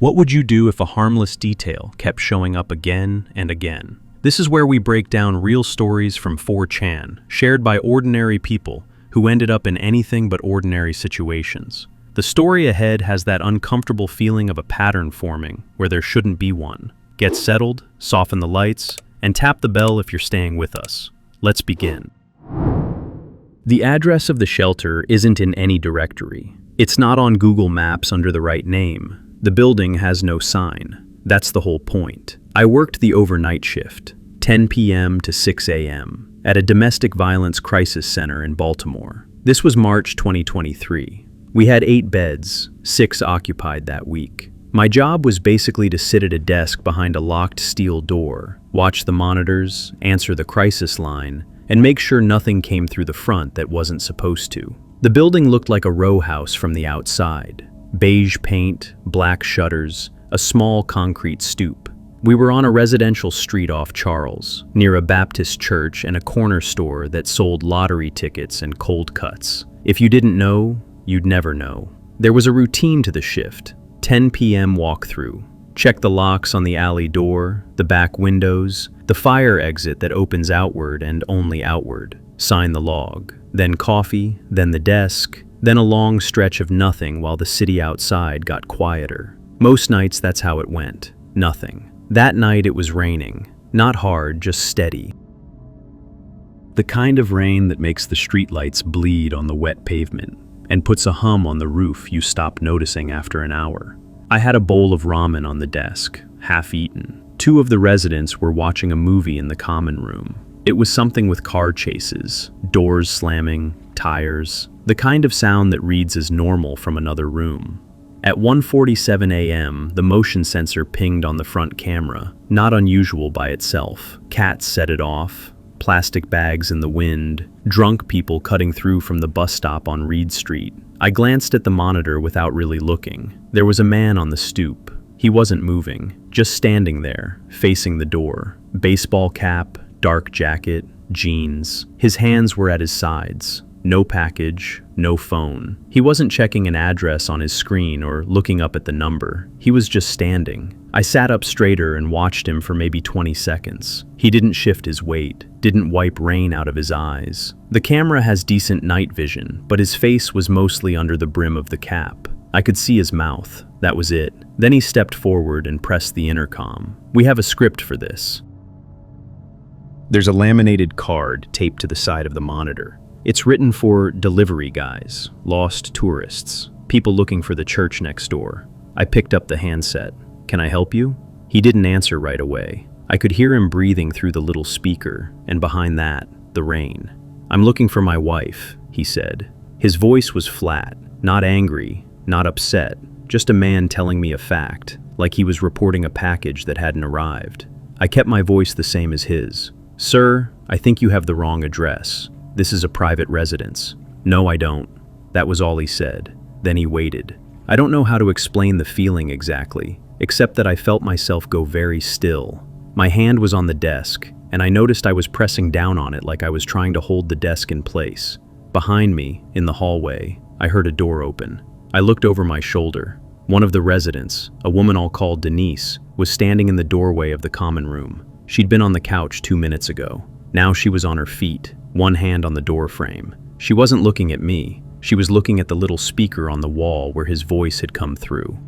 What would you do if a harmless detail kept showing up again and again? This is where we break down real stories from 4chan, shared by ordinary people who ended up in anything but ordinary situations. The story ahead has that uncomfortable feeling of a pattern forming where there shouldn't be one. Get settled, soften the lights, and tap the bell if you're staying with us. Let's begin. The address of the shelter isn't in any directory. It's not on Google Maps under the right name. The building has no sign. That's the whole point. I worked the overnight shift, 10 p.m. to 6 a.m., at a domestic violence crisis center in Baltimore. This was March 2023. We had 8 beds, 6 occupied that week. My job was basically to sit at a desk behind a locked steel door, watch the monitors, answer the crisis line, and make sure nothing came through the front that wasn't supposed to. The building looked like a row house from the outside. Beige paint, black shutters, a small concrete stoop. We were on a residential street off Charles, near a Baptist church and a corner store that sold lottery tickets and cold cuts. If you didn't know, you'd never know. There was a routine to the shift. 10 p.m. walkthrough. Check the locks on the alley door, the back windows, the fire exit that opens outward and only outward. Sign the log. Then coffee, then the desk, then a long stretch of nothing while the city outside got quieter. Most nights that's how it went. Nothing. That night it was raining. Not hard, just steady. The kind of rain that makes the streetlights bleed on the wet pavement and puts a hum on the roof you stop noticing after an hour. I had a bowl of ramen on the desk, half eaten. 2 of the residents were watching a movie in the common room. It was something with car chases, doors slamming, tires, the kind of sound that reads as normal from another room. At 1:47 a.m., the motion sensor pinged on the front camera, not unusual by itself. Cats set it off, plastic bags in the wind, drunk people cutting through from the bus stop on Reed Street. I glanced at the monitor without really looking. There was a man on the stoop. He wasn't moving, just standing there, facing the door. Baseball cap, dark jacket, jeans. His hands were at his sides. No package, no phone. He wasn't checking an address on his screen or looking up at the number. He was just standing. I sat up straighter and watched him for maybe 20 seconds. He didn't shift his weight, didn't wipe rain out of his eyes. The camera has decent night vision, but his face was mostly under the brim of the cap. I could see his mouth. That was it. Then he stepped forward and pressed the intercom. We have a script for this. There's a laminated card taped to the side of the monitor. It's written for delivery guys, lost tourists, people looking for the church next door. I picked up the handset. Can I help you? He didn't answer right away. I could hear him breathing through the little speaker, and behind that, the rain. I'm looking for my wife, he said. His voice was flat, not angry, not upset, just a man telling me a fact, like he was reporting a package that hadn't arrived. I kept my voice the same as his. Sir, I think you have the wrong address. This is a private residence. No, I don't. That was all he said. Then he waited. I don't know how to explain the feeling exactly, except that I felt myself go very still. My hand was on the desk, and I noticed I was pressing down on it like I was trying to hold the desk in place. Behind me, in the hallway, I heard a door open. I looked over my shoulder. One of the residents, a woman I'll call Denise, was standing in the doorway of the common room. She'd been on the couch 2 minutes ago. Now she was on her feet, one hand on the door frame. She wasn't looking at me. She was looking at the little speaker on the wall where his voice had come through.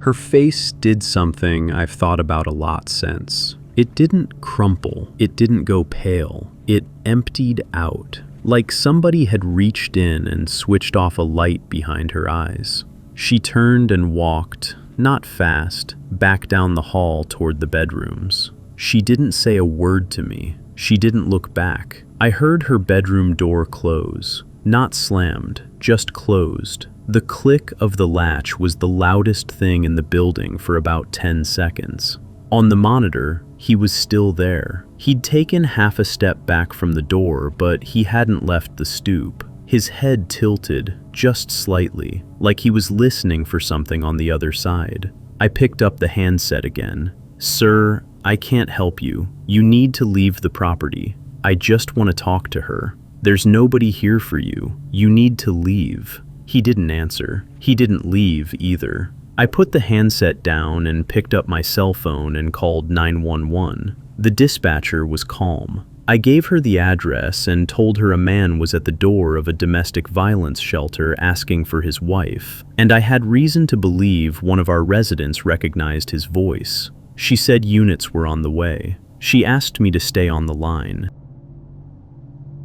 Her face did something I've thought about a lot since. It didn't crumple. It didn't go pale. It emptied out, like somebody had reached in and switched off a light behind her eyes. She turned and walked, not fast, back down the hall toward the bedrooms. She didn't say a word to me. She didn't look back. I heard her bedroom door close. Not slammed, just closed. The click of the latch was the loudest thing in the building for about 10 seconds. On the monitor, he was still there. He'd taken half a step back from the door, but he hadn't left the stoop. His head tilted, just slightly, like he was listening for something on the other side. I picked up the handset again. Sir, I can't help you. You need to leave the property. I just want to talk to her. There's nobody here for you. You need to leave. He didn't answer. He didn't leave either. I put the handset down and picked up my cell phone and called 911. The dispatcher was calm. I gave her the address and told her a man was at the door of a domestic violence shelter asking for his wife, and I had reason to believe one of our residents recognized his voice. She said units were on the way. She asked me to stay on the line.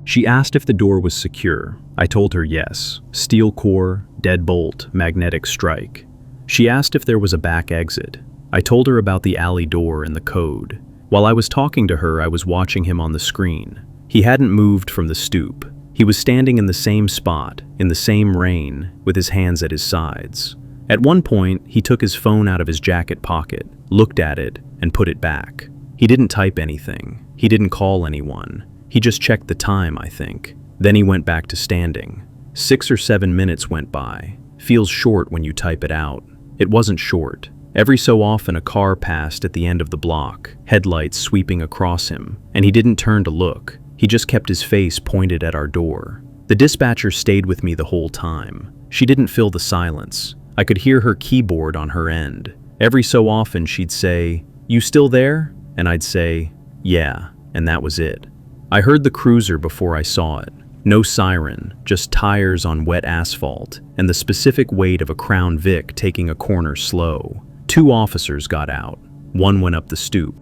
She asked if the door was secure. I told her yes. Steel core, deadbolt, magnetic strike. She asked if there was a back exit. I told her about the alley door and the code. While I was talking to her, I was watching him on the screen. He hadn't moved from the stoop. He was standing in the same spot, in the same rain, with his hands at his sides. At one point, he took his phone out of his jacket pocket, looked at it, and put it back. He didn't type anything. He didn't call anyone. He just checked the time, I think. Then he went back to standing. 6 or 7 minutes went by. Feels short when you type it out. It wasn't short. Every so often a car passed at the end of the block, headlights sweeping across him, and he didn't turn to look. He just kept his face pointed at our door. The dispatcher stayed with me the whole time. She didn't fill the silence. I could hear her keyboard on her end. Every so often she'd say, "You still there?" And I'd say, "Yeah," and that was it. I heard the cruiser before I saw it. No siren, just tires on wet asphalt, and the specific weight of a Crown Vic taking a corner slow. 2 officers got out. One went up the stoop.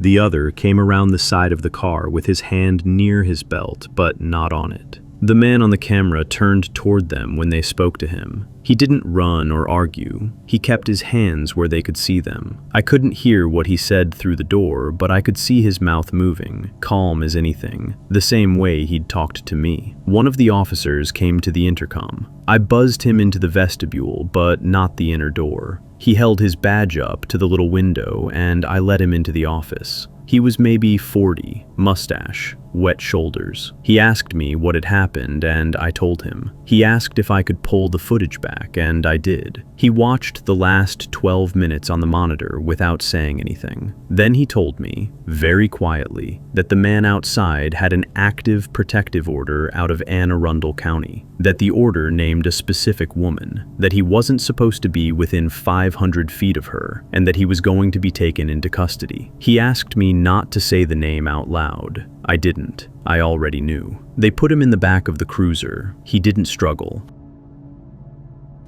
The other came around the side of the car with his hand near his belt, but not on it. The man on the camera turned toward them when they spoke to him. He didn't run or argue. He kept his hands where they could see them. I couldn't hear what he said through the door, but I could see his mouth moving, calm as anything, the same way he'd talked to me. One of the officers came to the intercom. I buzzed him into the vestibule, but not the inner door. He held his badge up to the little window, and I let him into the office. He was maybe 40, mustache, wet shoulders. He asked me what had happened, and I told him. He asked if I could pull the footage back, and I did. He watched the last 12 minutes on the monitor without saying anything. Then he told me, very quietly, that the man outside had an active protective order out of Anne Arundel County, that the order named a specific woman, that he wasn't supposed to be within 500 feet of her, and that he was going to be taken into custody. He asked me not to say the name out loud. I didn't. I already knew. They put him in the back of the cruiser. He didn't struggle.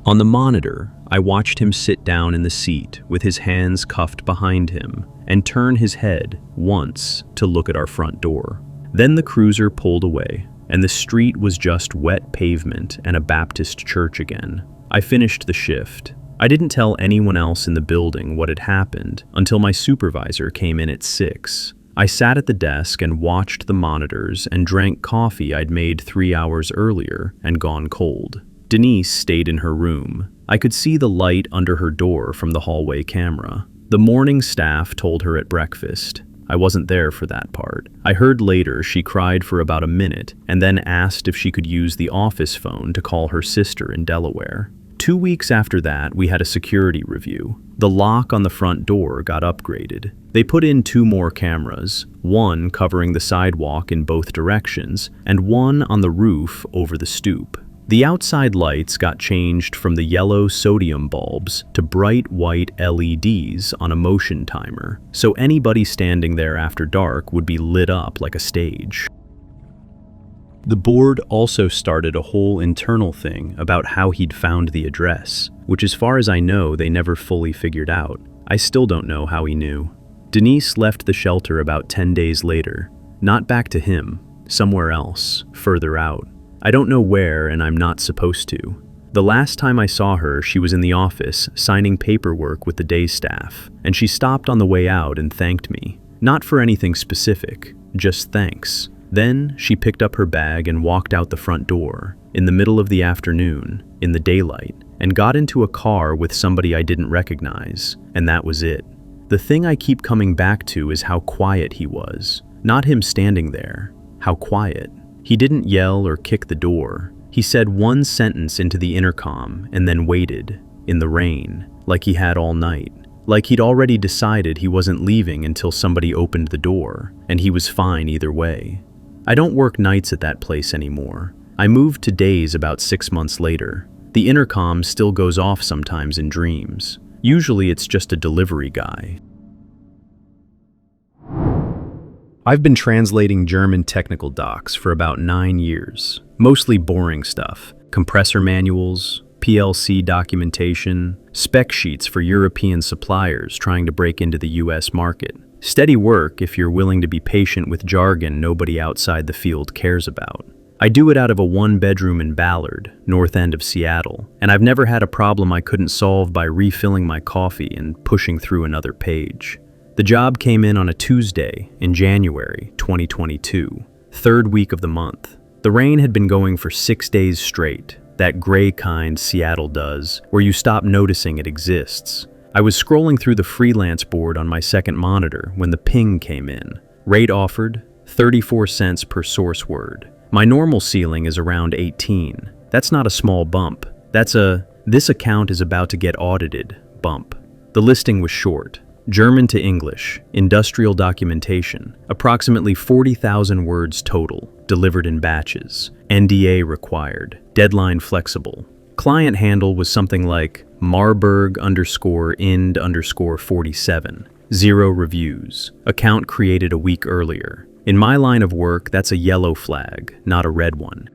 On the monitor, I watched him sit down in the seat with his hands cuffed behind him and turn his head once to look at our front door. Then the cruiser pulled away, and the street was just wet pavement and a Baptist church again. I finished the shift. I didn't tell anyone else in the building what had happened until my supervisor came in at 6. I sat at the desk and watched the monitors and drank coffee I'd made 3 hours earlier and gone cold. Denise stayed in her room. I could see the light under her door from the hallway camera. The morning staff told her at breakfast. I wasn't there for that part. I heard later she cried for about a minute and then asked if she could use the office phone to call her sister in Delaware. 2 weeks after that, we had a security review. The lock on the front door got upgraded. They put in 2 more cameras, one covering the sidewalk in both directions, and one on the roof over the stoop. The outside lights got changed from the yellow sodium bulbs to bright white LEDs on a motion timer, so anybody standing there after dark would be lit up like a stage. The board also started a whole internal thing about how he'd found the address, which as far as I know they never fully figured out. I still don't know how he knew. Denise left the shelter about 10 days later. Not back to him, somewhere else, further out. I don't know where, and I'm not supposed to. The last time I saw her, she was in the office signing paperwork with the day staff, and she stopped on the way out and thanked me. Not for anything specific, just thanks. Then she picked up her bag and walked out the front door, in the middle of the afternoon, in the daylight, and got into a car with somebody I didn't recognize, and that was it. The thing I keep coming back to is how quiet he was. Not him standing there, how quiet. He didn't yell or kick the door. He said one sentence into the intercom and then waited, in the rain, like he had all night. Like he'd already decided he wasn't leaving until somebody opened the door, and he was fine either way. I don't work nights at that place anymore. I moved to days about 6 months later. The intercom still goes off sometimes in dreams. Usually it's just a delivery guy. I've been translating German technical docs for about 9 years, mostly boring stuff, compressor manuals, PLC documentation, spec sheets for European suppliers trying to break into the US market. Steady work if you're willing to be patient with jargon nobody outside the field cares about. I do it out of a 1-bedroom in Ballard, north end of Seattle, and I've never had a problem I couldn't solve by refilling my coffee and pushing through another page. The job came in on a Tuesday in January 2022, third week of the month. The rain had been going for 6 days straight, that gray kind Seattle does, where you stop noticing it exists. I was scrolling through the freelance board on my second monitor when the ping came in. Rate offered, 34 cents per source word. My normal ceiling is around 18. That's not a small bump. That's a "this account is about to get audited" bump. The listing was short. German to English, industrial documentation, approximately 40,000 words total, delivered in batches, NDA required, deadline flexible. Client handle was something like Marburg_ind_47, 0 reviews, account created a week earlier. In my line of work, that's a yellow flag, not a red one.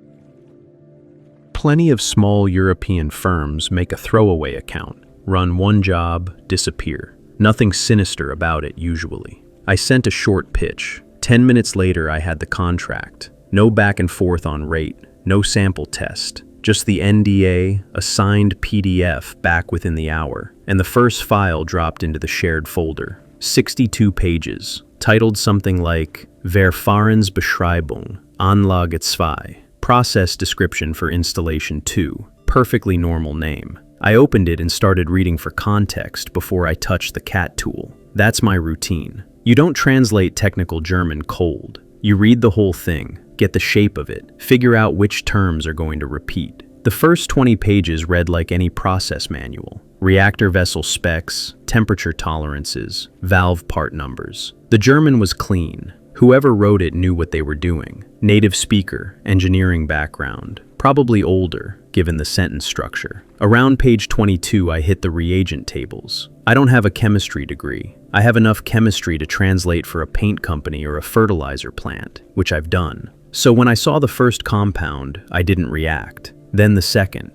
Plenty of small European firms make a throwaway account, run one job, disappear. Nothing sinister about it, usually. I sent a short pitch. 10 minutes later, I had the contract. No back and forth on rate, no sample test. Just the NDA, a signed PDF back within the hour, and the first file dropped into the shared folder. 62 pages, titled something like Verfahrensbeschreibung, Anlage 2, Process Description for Installation 2. Perfectly normal name. I opened it and started reading for context before I touched the cat tool. That's my routine. You don't translate technical German cold. You read the whole thing, get the shape of it, figure out which terms are going to repeat. The first 20 pages read like any process manual. Reactor vessel specs, temperature tolerances, valve part numbers. The German was clean. Whoever wrote it knew what they were doing. Native speaker, engineering background. Probably older, given the sentence structure. Around page 22, I hit the reagent tables. I don't have a chemistry degree. I have enough chemistry to translate for a paint company or a fertilizer plant, which I've done. So when I saw the first compound, I didn't react. Then the second.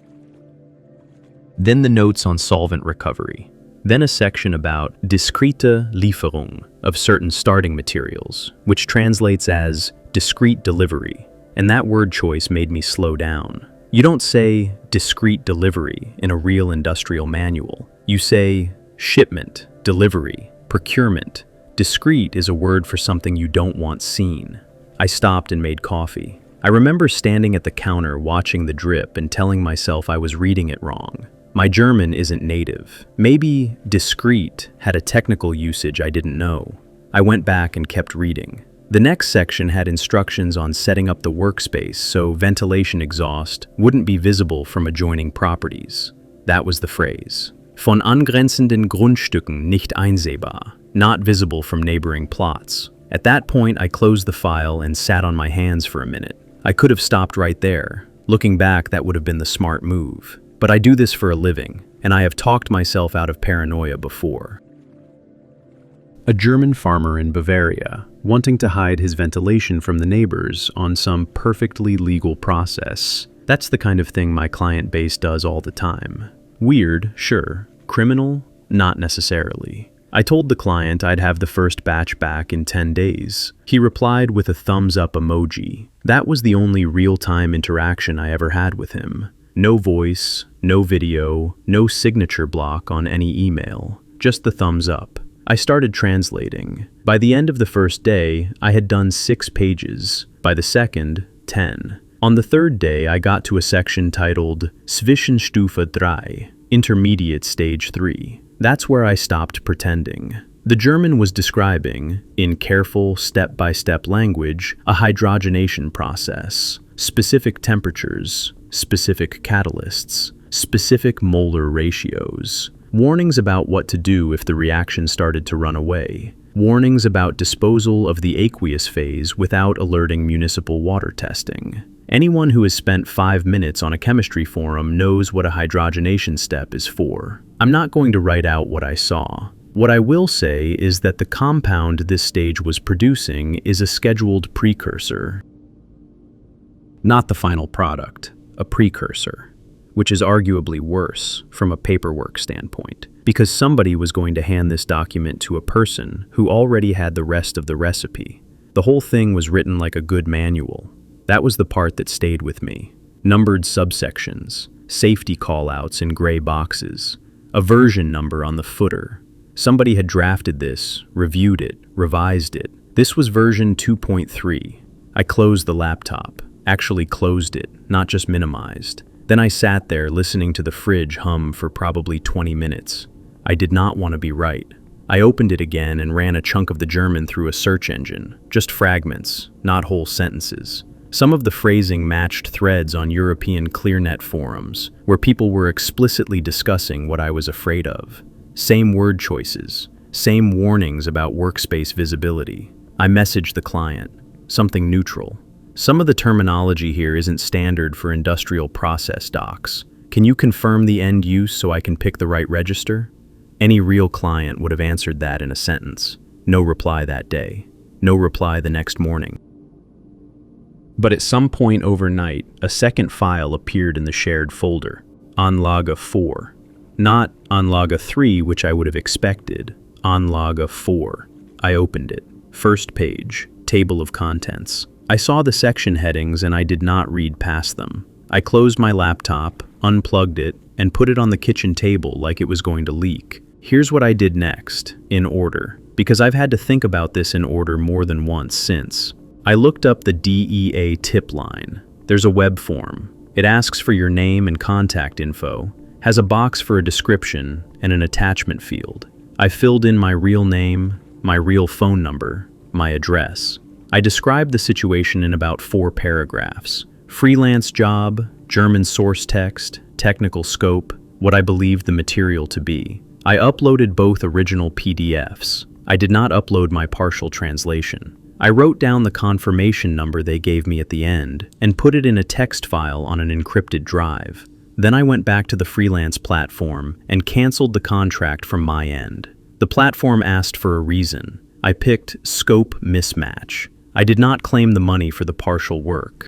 Then the notes on solvent recovery. Then a section about diskrete Lieferung of certain starting materials, which translates as discrete delivery. And that word choice made me slow down. You don't say discrete delivery in a real industrial manual. You say shipment, delivery, procurement. Discrete is a word for something you don't want seen. I stopped and made coffee. I remember standing at the counter watching the drip and telling myself I was reading it wrong. My German isn't native. Maybe discrete had a technical usage I didn't know. I went back and kept reading. The next section had instructions on setting up the workspace so ventilation exhaust wouldn't be visible from adjoining properties. That was the phrase. Von angrenzenden Grundstücken nicht einsehbar, not visible from neighboring plots. At that point, I closed the file and sat on my hands for a minute. I could have stopped right there. Looking back, that would have been the smart move. But I do this for a living, and I have talked myself out of paranoia before. A German farmer in Bavaria, wanting to hide his ventilation from the neighbors on some perfectly legal process. That's the kind of thing my client base does all the time. Weird, sure. Criminal? Not necessarily. I told the client I'd have the first batch back in 10 days. He replied with a thumbs up emoji. That was the only real-time interaction I ever had with him. No voice, no video, no signature block on any email. Just the thumbs up. I started translating. By the end of the first day, I had done 6 pages. By the second, 10. On the third day, I got to a section titled Zwischenstufe 3, Intermediate Stage 3. That's where I stopped pretending. The German was describing, in careful, step-by-step language, a hydrogenation process, specific temperatures, specific catalysts, specific molar ratios, warnings about what to do if the reaction started to run away, warnings about disposal of the aqueous phase without alerting municipal water testing. Anyone who has spent 5 minutes on a chemistry forum knows what a hydrogenation step is for. I'm not going to write out what I saw. What I will say is that the compound this stage was producing is a scheduled precursor. Not the final product, a precursor, which is arguably worse from a paperwork standpoint, because somebody was going to hand this document to a person who already had the rest of the recipe. The whole thing was written like a good manual. That was the part that stayed with me. Numbered subsections, safety callouts in gray boxes, a version number on the footer. Somebody had drafted this, reviewed it, revised it. This was version 2.3. I closed the laptop, actually closed it, not just minimized. Then I sat there listening to the fridge hum for probably 20 minutes. I did not want to be right. I opened it again and ran a chunk of the German through a search engine, just fragments, not whole sentences. Some of the phrasing matched threads on European ClearNet forums, where people were explicitly discussing what I was afraid of. Same word choices, same warnings about workspace visibility. I messaged the client, something neutral. Some of the terminology here isn't standard for industrial process docs. Can you confirm the end use so I can pick the right register? Any real client would have answered that in a sentence. No reply that day. No reply the next morning. But at some point overnight, a second file appeared in the shared folder, Anlage 4. Not Anlage 3, which I would have expected, Anlage 4. I opened it. First page, table of contents. I saw the section headings and I did not read past them. I closed my laptop, unplugged it, and put it on the kitchen table like it was going to leak. Here's what I did next, in order, because I've had to think about this in order more than once since. I looked up the DEA tip line. There's a web form. It asks for your name and contact info, has a box for a description, and an attachment field. I filled in my real name, my real phone number, my address. I described the situation in about 4 paragraphs. Freelance job, German source text, technical scope, what I believed the material to be. I uploaded both original PDFs. I did not upload my partial translation. I wrote down the confirmation number they gave me at the end and put it in a text file on an encrypted drive. Then I went back to the freelance platform and canceled the contract from my end. The platform asked for a reason. I picked scope mismatch. I did not claim the money for the partial work.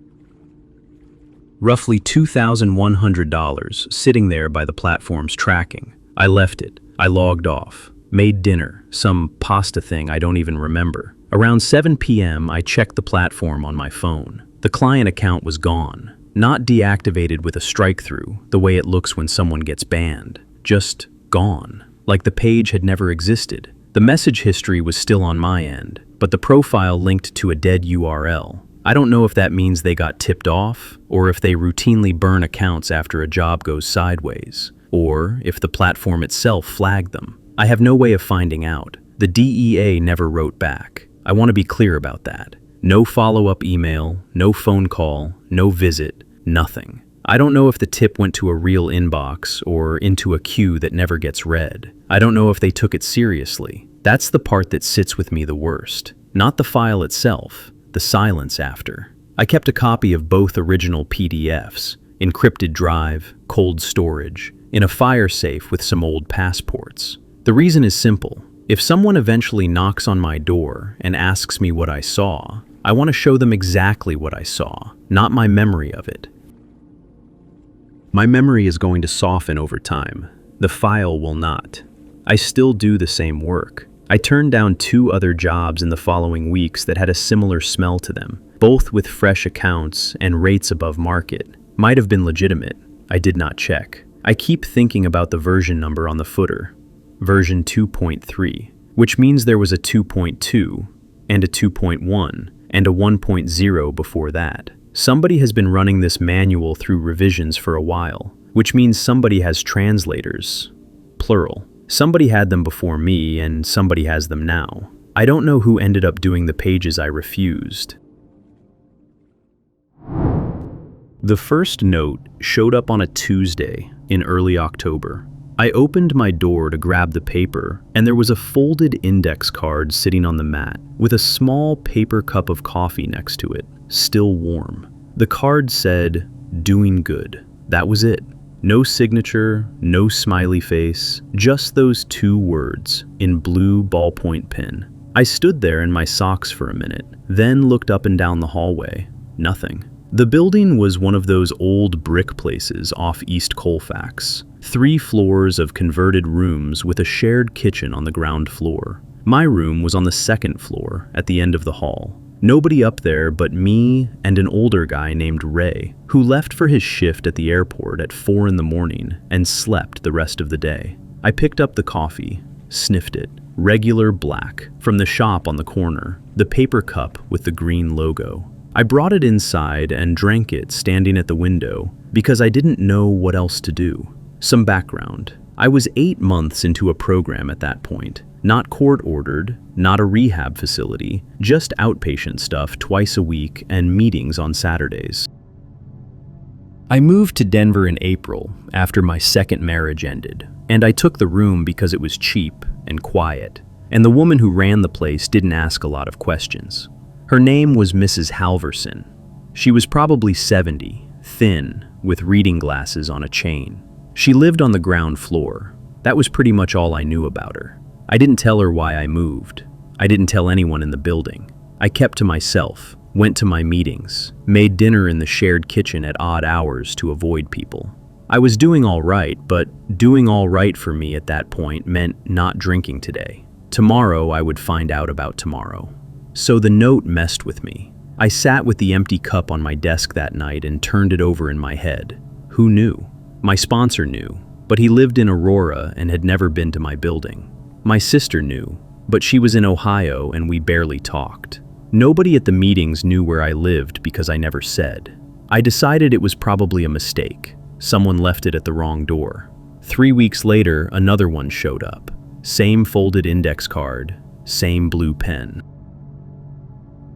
Roughly $2,100 sitting there by the platform's tracking. I left it. I logged off. Made dinner, some pasta thing I don't even remember. Around 7 p.m. I checked the platform on my phone. The client account was gone. Not deactivated with a strike-through, the way it looks when someone gets banned. Just gone. Like the page had never existed. The message history was still on my end, but the profile linked to a dead URL. I don't know if that means they got tipped off, or if they routinely burn accounts after a job goes sideways, or if the platform itself flagged them. I have no way of finding out. The DEA never wrote back. I want to be clear about that. No follow-up email, no phone call, no visit, nothing. I don't know if the tip went to a real inbox or into a queue that never gets read. I don't know if they took it seriously. That's the part that sits with me the worst. Not the file itself, the silence after. I kept a copy of both original PDFs, encrypted drive, cold storage, in a fire safe with some old passports. The reason is simple. If someone eventually knocks on my door and asks me what I saw, I want to show them exactly what I saw, not my memory of it. My memory is going to soften over time. The file will not. I still do the same work. I turned down 2 other jobs in the following weeks that had a similar smell to them, both with fresh accounts and rates above market. Might have been legitimate. I did not check. I keep thinking about the version number on the footer. Version 2.3, which means there was a 2.2 and a 2.1 and a 1.0 before that. Somebody has been running this manual through revisions for a while, which means somebody has translators, plural. Somebody had them before me and somebody has them now. I don't know who ended up doing the pages I refused. The first note showed up on a Tuesday in early October. I opened my door to grab the paper, and there was a folded index card sitting on the mat with a small paper cup of coffee next to it, still warm. The card said, "Doing good." That was it. No signature, no smiley face, just those 2 words in blue ballpoint pen. I stood there in my socks for a minute, then looked up and down the hallway. Nothing. The building was one of those old brick places off East Colfax. 3 floors of converted rooms with a shared kitchen on the ground floor. My room was on the 2nd floor at the end of the hall. Nobody up there but me and an older guy named Ray, who left for his shift at the airport at 4 in the morning and slept the rest of the day. I picked up the coffee, sniffed it. Regular black, from the shop on the corner, the paper cup with the green logo. I brought it inside and drank it standing at the window because I didn't know what else to do. Some background. I was 8 months into a program at that point. Not court-ordered, not a rehab facility, just outpatient stuff twice a week and meetings on Saturdays. I moved to Denver in April after my 2nd marriage ended, and I took the room because it was cheap and quiet, and the woman who ran the place didn't ask a lot of questions. Her name was Mrs. Halverson. She was probably 70, thin, with reading glasses on a chain. She lived on the ground floor. That was pretty much all I knew about her. I didn't tell her why I moved. I didn't tell anyone in the building. I kept to myself, went to my meetings, made dinner in the shared kitchen at odd hours to avoid people. I was doing all right, but doing all right for me at that point meant not drinking today. Tomorrow I would find out about tomorrow. So the note messed with me. I sat with the empty cup on my desk that night and turned it over in my head. Who knew? My sponsor knew, but he lived in Aurora and had never been to my building. My sister knew, but she was in Ohio and we barely talked. Nobody at the meetings knew where I lived because I never said. I decided it was probably a mistake. Someone left it at the wrong door. 3 weeks later, another one showed up. Same folded index card, same blue pen.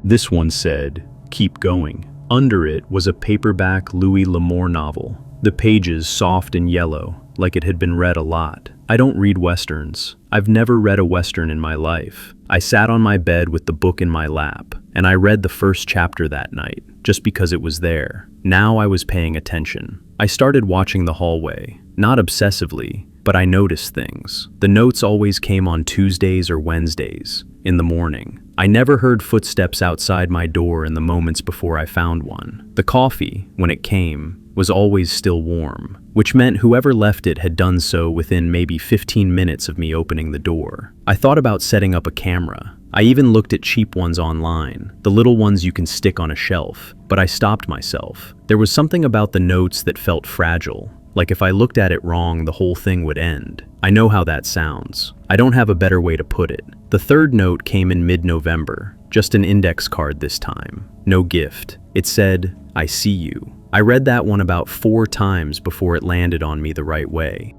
This one said, "Keep going." Under it was a paperback Louis L'Amour novel, the pages soft and yellow, like it had been read a lot. I don't read westerns. I've never read a western in my life. I sat on my bed with the book in my lap, and I read the first chapter that night, just because it was there. Now I was paying attention. I started watching the hallway, not obsessively, but I noticed things. The notes always came on Tuesdays or Wednesdays, in the morning. I never heard footsteps outside my door in the moments before I found one. The coffee, when it came, was always still warm, which meant whoever left it had done so within maybe 15 minutes of me opening the door. I thought about setting up a camera. I even looked at cheap ones online, the little ones you can stick on a shelf, but I stopped myself. There was something about the notes that felt fragile, like if I looked at it wrong, the whole thing would end. I know how that sounds. I don't have a better way to put it. The 3rd note came in mid-November, just an index card this time. No gift. It said, "I see you." I read that one about 4 times before it landed on me the right way.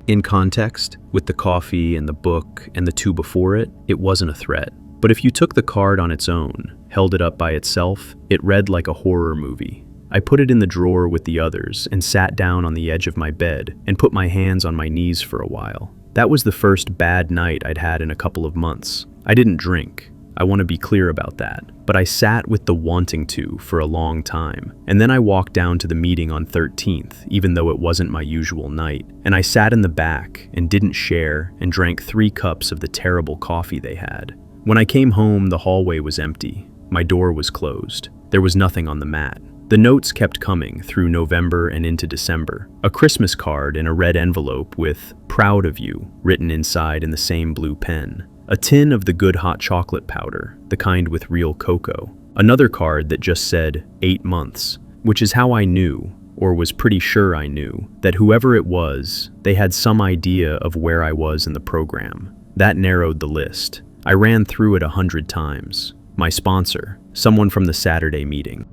In context, with the coffee and the book and the 2 before it, it wasn't a threat. But if you took the card on its own, held it up by itself, it read like a horror movie. I put it in the drawer with the others and sat down on the edge of my bed and put my hands on my knees for a while. That was the first bad night I'd had in a couple of months. I didn't drink. I want to be clear about that. But I sat with the wanting to for a long time. And then I walked down to the meeting on 13th, even though it wasn't my usual night. And I sat in the back and didn't share and drank 3 cups of the terrible coffee they had. When I came home, the hallway was empty. My door was closed. There was nothing on the mat. The notes kept coming through November and into December. A Christmas card in a red envelope with "Proud of you" written inside in the same blue pen. A tin of the good hot chocolate powder, the kind with real cocoa. Another card that just said 8 months, which is how I knew, or was pretty sure I knew, that whoever it was, they had some idea of where I was in the program. That narrowed the list. I ran through it 100 times. My sponsor, someone from the Saturday meeting.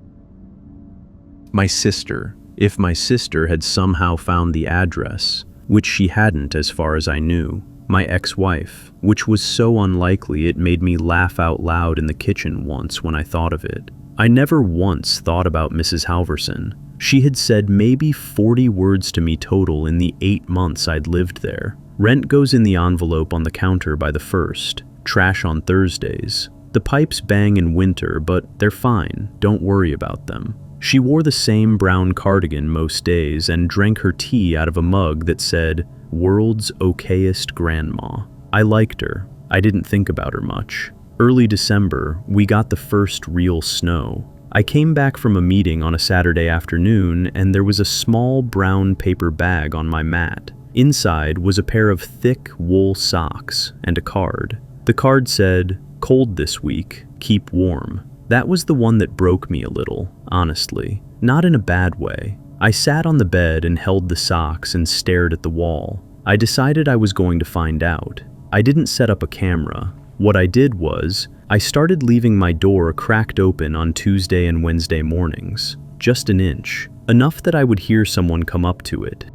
My sister, if my sister had somehow found the address, which she hadn't as far as I knew. My ex-wife, which was so unlikely it made me laugh out loud in the kitchen once when I thought of it. I never once thought about Mrs. Halverson. She had said maybe 40 words to me total in the 8 months I'd lived there. Rent goes in the envelope on the counter by the 1st, trash on Thursdays. The pipes bang in winter, but they're fine. Don't worry about them. She wore the same brown cardigan most days and drank her tea out of a mug that said, "World's okayest grandma." I liked her. I didn't think about her much. Early December, we got the first real snow. I came back from a meeting on a Saturday afternoon, and there was a small brown paper bag on my mat. Inside was a pair of thick wool socks and a card. The card said, "Cold this week, keep warm." That was the one that broke me a little, honestly. Not in a bad way. I sat on the bed and held the socks and stared at the wall. I decided I was going to find out. I didn't set up a camera. What I did was, I started leaving my door cracked open on Tuesday and Wednesday mornings. Just an inch. Enough that I would hear someone come up to it.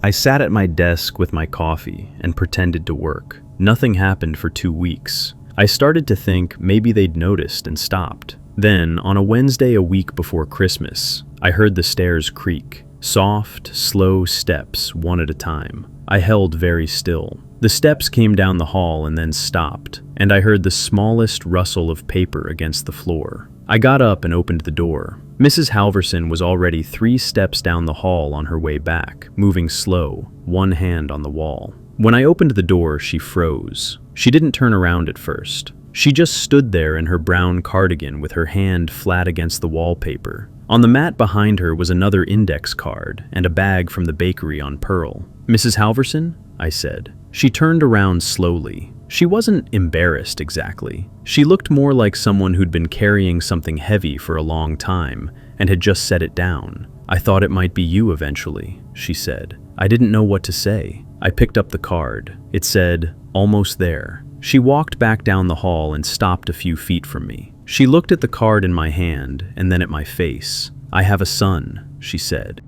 I sat at my desk with my coffee and pretended to work. Nothing happened for 2 weeks. I started to think maybe they'd noticed and stopped. Then, on a Wednesday a week before Christmas, I heard the stairs creak. Soft, slow steps, one at a time. I held very still. The steps came down the hall and then stopped, and I heard the smallest rustle of paper against the floor. I got up and opened the door. Mrs. Halverson was already 3 steps down the hall on her way back, moving slow, one hand on the wall. When I opened the door, she froze. She didn't turn around at first. She just stood there in her brown cardigan with her hand flat against the wallpaper. On the mat behind her was another index card and a bag from the bakery on Pearl. "Mrs. Halverson?" I said. She turned around slowly. She wasn't embarrassed exactly. She looked more like someone who'd been carrying something heavy for a long time and had just set it down. "I thought it might be you eventually," she said. I didn't know what to say. I picked up the card. It said, "Almost there." She walked back down the hall and stopped a few feet from me. She looked at the card in my hand and then at my face. "I have a son," she said.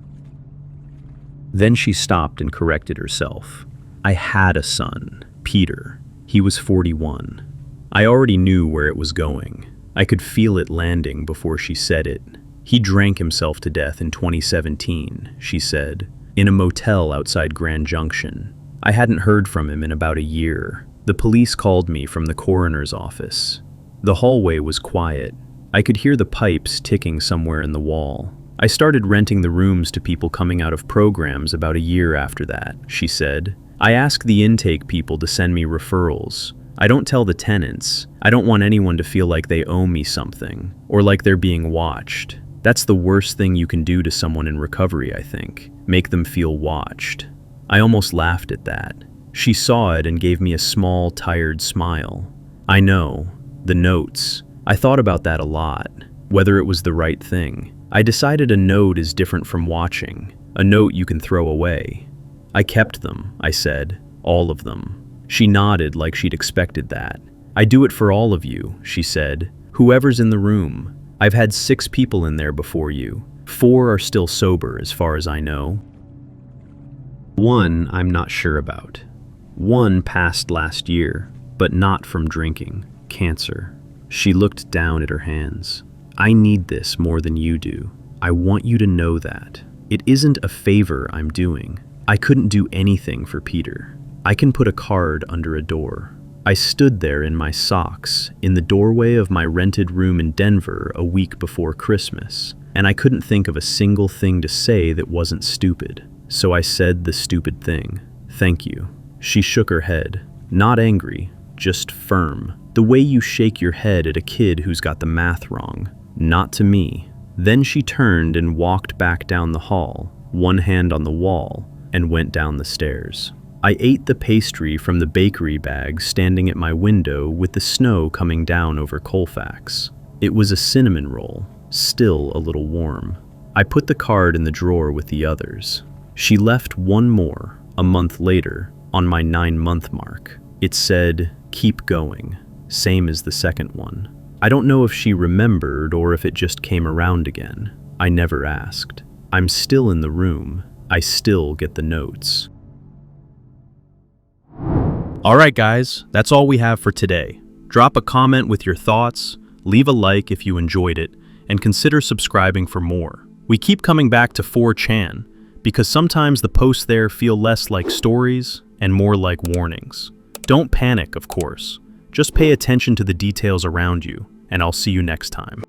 Then she stopped and corrected herself. I had a son, Peter. He was 41. I already knew where it was going. I could feel it landing before she said it. "He drank himself to death in 2017, she said, in a motel outside Grand Junction. I hadn't heard from him in about a year. The police called me from the coroner's office. The hallway was quiet. I could hear the pipes ticking somewhere in the wall. I started renting the rooms to people coming out of programs about a year after that," she said. "I asked the intake people to send me referrals. I don't tell the tenants. I don't want anyone to feel like they owe me something, or like they're being watched. That's the worst thing you can do to someone in recovery, I think. Make them feel watched." I almost laughed at that. She saw it and gave me a small, tired smile. "I know. The notes. I thought about that a lot. Whether it was the right thing. I decided a note is different from watching. A note you can throw away. I kept them," I said. "All of them." She nodded like she'd expected that. "I do it for all of you," she said. "Whoever's in the room. I've had 6 people in there before you. 4 are still sober as far as I know. 1 I'm not sure about. 1 passed last year, but not from drinking. Cancer." She looked down at her hands. "I need this more than you do. I want you to know that. It isn't a favor I'm doing. I couldn't do anything for Peter. I can put a card under a door." I stood there in my socks, in the doorway of my rented room in Denver a week before Christmas, and I couldn't think of a single thing to say that wasn't stupid. So I said the stupid thing. "Thank you." She shook her head. Not angry, just firm. The way you shake your head at a kid who's got the math wrong. Not to me. Then she turned and walked back down the hall, one hand on the wall, and went down the stairs. I ate the pastry from the bakery bag standing at my window with the snow coming down over Colfax. It was a cinnamon roll, still a little warm. I put the card in the drawer with the others. She left one more, a month later, on my 9-month mark. It said, "Keep going," same as the second one. I don't know if she remembered or if it just came around again. I never asked. I'm still in the room. I still get the notes. Alright guys, that's all we have for today. Drop a comment with your thoughts, leave a like if you enjoyed it, and consider subscribing for more. We keep coming back to 4chan, because sometimes the posts there feel less like stories and more like warnings. Don't panic, of course. Just pay attention to the details around you, and I'll see you next time.